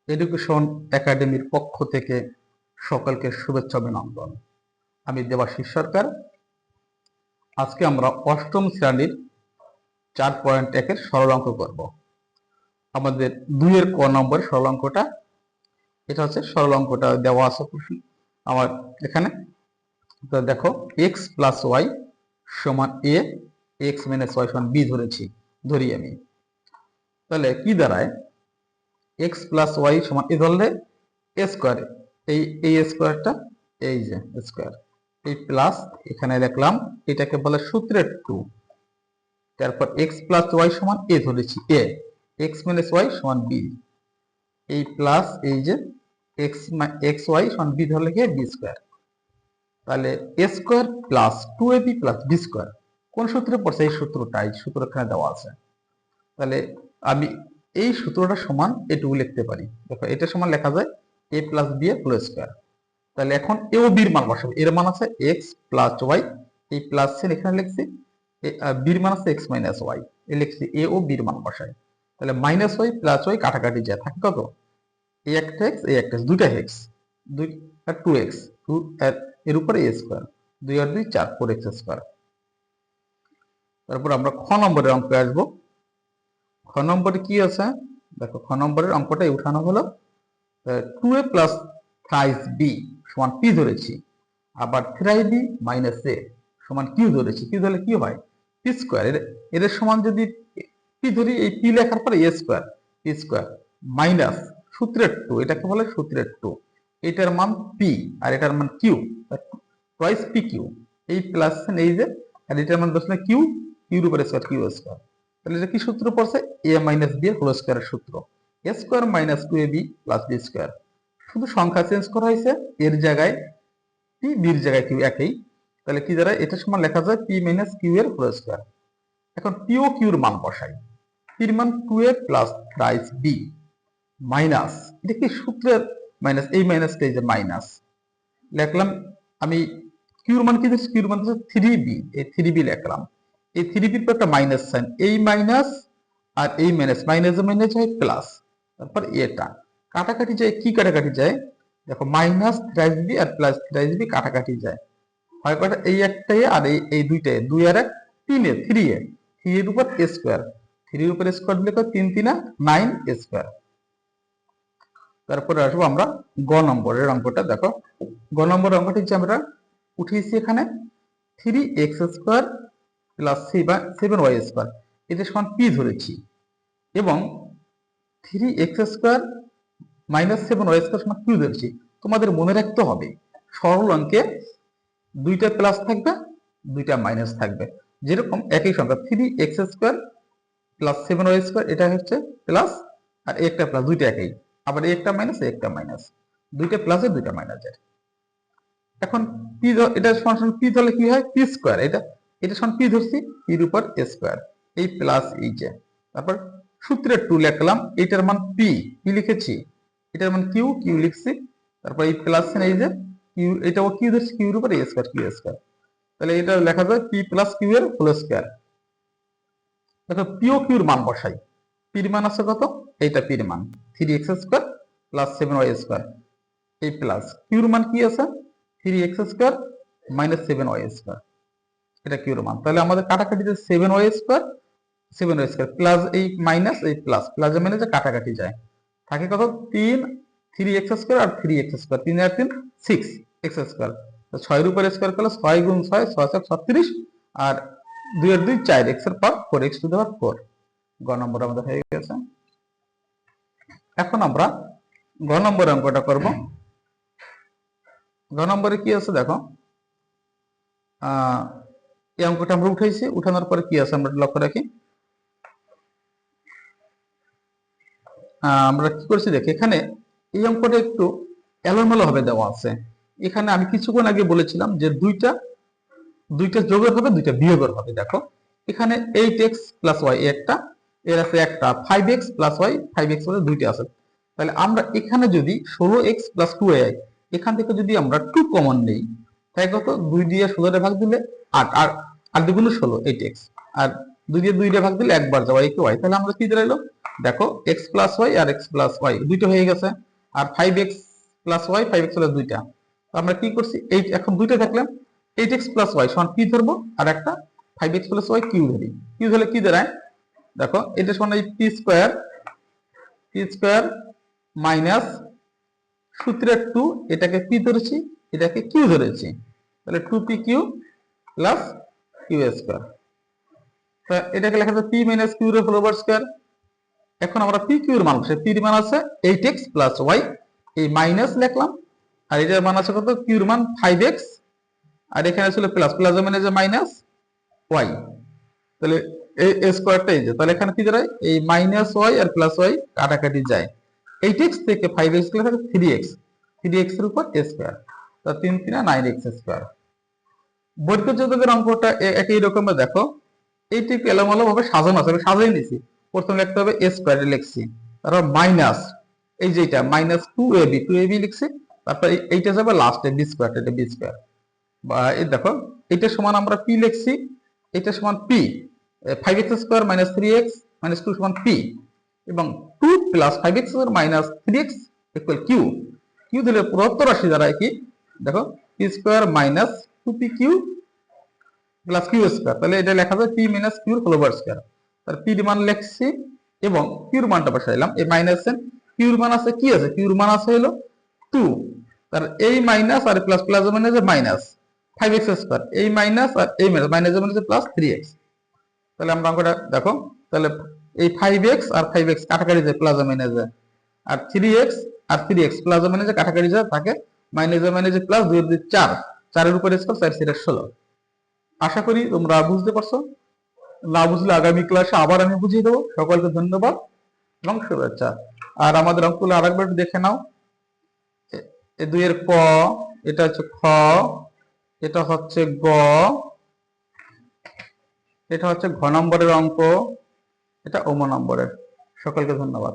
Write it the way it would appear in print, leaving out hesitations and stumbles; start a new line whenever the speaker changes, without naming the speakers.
Education একাডেমির পক্ষ থেকে সকলকে শুভেচ্ছা অভিনন্দন। আমি দেবাশিস সরকার। আজকে আমরা অষ্টম শ্রেণীর 4.1 সরল অঙ্ক করব। আমাদের 2 ক নম্বরের সরল অঙ্কটা, এটা হচ্ছে সরল অঙ্কটা দেওয়া আছে আমার এখানে। তো দেখো, x প্লাস ওয়াই সমান a, x মাইনাস ওয়াই সমান b ধরি আমি। তাহলে কি দাঁড়ায়? x প্লাস ওয়াই সমান এ ধরলে a স্কোয়ার, এই স্কোয়ারটা, এই যে স্কোয়ার, এই প্লাস এখানে লিখলাম, এটাকে বলে সূত্রের 2। তারপর x প্লাস ওয়াই সমান a ধরেছি, a, x মাইনাস ওয়াই সমান b, এই প্লাস এই যে x ওয়াই সমান b ধরলে কি b স্কোয়ার। তাহলে a square plus 2ab plus b square কোন সূত্রে পড়ছে? এই সূত্রটা, এই সূত্র এখানে দেওয়া আছে। তাহলে আমি এই সূত্রটা সমান এটুকু লিখতে পারি। দেখো, এটা সমান লেখা যায় a প্লাস b এর হোল স্কোয়ার। তাহলে এখন এ ও বির মান বসাবো। এর মান আছে x প্লাস ওয়াই, এই প্লাস এখানে লিখছি, বির মান আছে x মাইনাস ওয়াই, এই লিখছি এ ও বির মান বসাই। তাহলে মাইনাস ওয়াই প্লাস ওয়াই কাটাকাটি যায়, থাকে কত? এই একটা x, এই একটা x, দুইটা x, 2 আর 2x, এর উপরে a square, 2 R 2 4, 4x square. তারপর আমরা খ নম্বরের অঙ্কে আসবো। খ নম্বরে কি আছে দেখো, খ নম্বরের অঙ্কটাই উঠানো হলো 2a প্লাস 5b সমান p ধরেছি, আবার 3b মাইনাস a সমান q ধরেছি। q ধরলে কি হয়? p square. এর সমান যদি p ধরি, এই p লেখার পরে a square, p square minus সূত্রের 2, এটাকে বলে সূত্রের 2, এটার মান p আর এটার মান q, টুয়াইস p q, এই প্লাস এই যে, আর এটার মান বসলে q, q এর উপরে স্কোয়ার, q স্কোয়ার। তাহলে এটা কি সূত্র পড়ছে? a মাইনাস b এর হোল স্কোয়ারের সূত্র, a square minus 2ab plus b square. শুধু সংখ্যা চেঞ্জ করা হয়েছে, এর জায়গায় p, বির জায়গায় q একই। তাহলে কি দাঁড়ায়? এটা সমান লেখা যায় p মাইনাস q এর হোল স্কোয়ার। এখন p ও q এর মান বসাই। p এর মান 2a plus thrice b minus, এটা কি সূত্রের মাইনাস, এই মাইনাসটা এই যে মাইনাস লিখলাম আমি। q এর মান কি দিচ্ছি? q এর মান হচ্ছে 3b, এই 3b লিখলাম। এই 3b এর পর একটা মাইনাস সাইন, এই মাইনাস আর এই মাইনাস, মাইনাস মাইনাস হয় প্লাস, তারপর এটা কাটাকাটি যায়। কি কাটাকাটি যায়? দেখো, মাইনাস থ্রাইস বি আর প্লাস থ্রাইস বি কাটাকাটি যায়, হয় কটা? এই একটাই আর এই দুইটাই, 2 আর 1 3 এ, 3 এ, 3 এর উপর a স্কয়ার, 3 এর উপর স্কয়ার দিলে 3 3 9 a স্কয়ার। তারপরে আসবো আমরা গ নম্বরের অঙ্কটা। দেখো, গ নম্বরের অঙ্কটি যে আমরা উঠিয়েছি এখানে 3x square plus 7y square, এটা সমান p ধরেছি, এবং 3x square minus 7y square সমান q ধরেছি। তোমাদের মনে রাখতে হবে, সরল অঙ্কে দুইটা প্লাস থাকবে, দুইটা মাইনাস থাকবে। যেরকম একই সংখ্যা 3x square plus 7y square, এটা হচ্ছে প্লাস, আর একটা প্লাস, দুইটা একই। আবার একটা মাইনাস, একটা মাইনাস, দুইটা প্লাসের দুইটা মাইনাসের। এখন পি, এটা সমান পি ধরলে কি হয়? পি স্কয়ার, এটা সমান পি ধরছি, পির উপর এ স্কয়ার, এই প্লাস এই যে, তারপর সূত্রের 2 লিখলাম, এটার মান পি, পি লিখেছি, এটার মান কিউ, কিউ লিখছি, তারপর এই প্লাস এই যে কিউ, এটাও কিউ ধরছি, কিউর উপর এ স্কয়ার, কিউ স্কয়ার। তাহলে এটা লেখা যায় পি প্লাস কিউ এর হোল স্কয়ার। দেখো, পি ও কিউর মান বসাই। পির মান আছে কত? এইটা পির মান 3x square plus 7y square, এই প্লাস কিউর মান কি আছে? 3x square minus 7y square, এটা কিউর মান। তাহলে আমাদের কাটাকাটিতে 7y square, 7y square plus এই মাইনাস, এই প্লাস, প্লাস মাইনাসে কাটাকাটি যায়, থাকে কত? 3x স্কয়ার আর 3x স্কয়ার, 3 আর 3 6x স্কয়ার। তো 6 এর উপর স্কয়ার করলে 6 গুণ 6, 6 36, আর 2 এর 2 4, x এর পাওয়ার 4, x টু দি পাওয়ার 4। গ নম্বর আমাদের হয়ে গেছে। এখন আমরা গ নম্বর অঙ্কটা করব। গ নম্বরে কি আছে দেখো, এই অঙ্কটা আমরা উঠাইছি, উঠানোর পরে কি আছে আমরা লক্ষ্য রাখি। আমরা কি করছি দেখি, এখানে এই অঙ্কটা একটু এলোমেলো ভাবে দেওয়া আছে। এখানে আমি কিছুক্ষণ আগে বলেছিলাম যে দুইটা যোগের হবে, দুইটা বিয়োগের হবে। দেখো, এখানে 8x প্লাস ওয়াই একটা, এর আছে একটা 5x প্লাস ওয়াই, 5x বলে দুইটা আছে। তাহলে আমরা এখানে যদি 16x প্লাস 2ay, এখান থেকে যদি আমরা 2 কমন নেই, তাই কত? 2 দিয়ে 16 ভাগ দিলে 8, আর 8 দুগুণ 16, 8x, আর 2 দিয়ে 2 ভাগ দিলে একবার যাওয়া, এই ওয়াই। তাহলে আমরা কি দাঁড়াইলো? দেখো এক্স প্লাস ওয়াই আর এক্স প্লাস ওয়াই দুইটা হয়ে গেছে, আর 5x plus Y 5x plus দুইটা। তো আমরা কি করছি, এইট এখন দুইটা থাকলে 8x প্লাস ওয়াই সমান পি ধরবো, আর একটা 5x প্লাস ওয়াই কিউ ধরি। কিউ ধরলে কি দাঁড়ায়, দেখো এটা সমান এই পি স্কোয়ার মাইনাস সূত্রের 2, এটাকে পি ধরেছি, এটাকে কিউ ধরেছি, তাহলে 2p3 প্লাস কিউ স্কোয়ার। এটাকে লেখা যাবে পি মাইনাস কিউ এর হোল ওভার স্কোয়ার। এখন আমরা পি কিউ এর মান, সে পি এর মান আছে 8x প্লাস ওয়াই, এই মাইনাস লিখলাম, আর এটার মান আছে কত, কিউ এর মান 5x, আর এখানে ছিল প্লাস, প্লাস মানে যে মাইনাস ওয়াই, তাহলে এই স্কোয়ারটা এই যে, তাহলে এখানে কি দাঁড়ায়, এই মাইনাস ওয়াই আর প্লাস ওয়াই কাটাকাটি যায়, 8x থেকে 5x লেখা যাবে 3x, 3x এর উপর স্কোয়ার, তা 3 3 9x স্কোয়ার। বর্গযোজকের অঙ্কটা একই রকমের, দেখো এইটিকে এলোমেলো ভাবে সাজানো আছে, আমি সাজিয়ে নিছি। প্রথমে লিখতে হবে a স্কয়ার লিখছি, তারপর মাইনাস এই যেটা মাইনাস 2ab লিখছি, তারপর এইটা যাবে লাস্টে b স্কয়ার, এটা b স্কয়ার, বা এই দেখো এটা সমান আমরা p লিখছি, এটা সমান p, 5x square minus 3x minus 2 সমান p, এবং 2 plus 5x square minus 3x equal q। q দিলে প্রদত্ত রাশি দ্বারা কি, দেখো p square minus 2pq plus q square, তাহলে এটা লেখা যায় পি মাইনাস কিউর হোল ওভার স্কয়ার। তার পি এর মান লিখছি এবং কিউর মানটা বসাইলাম, এই মাইনাস কিউর মান আছে, কি আছে, কিউর মান আছে হলো 2, তার এই মাইনাস আর প্লাস, প্লাস মানে যে মাইনাস 5x স্কয়ার, এই মাইনাস আর এই মাইনাস, মাইনাস মানে যে প্লাস 3x। তাহলে আমরা অঙ্কটা দেখো, তাহলে এই 5x আর 5x কাটাকাটি যায়, প্লাস মাইনাস যায়, আর 3x আর 3x প্লাস মানে যে কাটাকাটি যায় থাকে, মাইনাস মানে যে প্লাস 2 এর 2 4, 4 এর উপর স্কয়ার 4 4 16। আশা করি তোমরা বুঝতে পারছো, না বুঝলে আগামী ক্লাসে আবার আমি বুঝিয়ে দেবো। সকলকে ধন্যবাদ এবং শুভেচ্ছা। আর আমাদের অঙ্কগুলো আরেকবার দেখে নাও, এই 2 এর ক, এটা হচ্ছে খ, এটা হচ্ছে গ, এটা হচ্ছে ঘ নম্বরের অঙ্ক, এটা ওম নম্বরের। সকলকে ধন্যবাদ।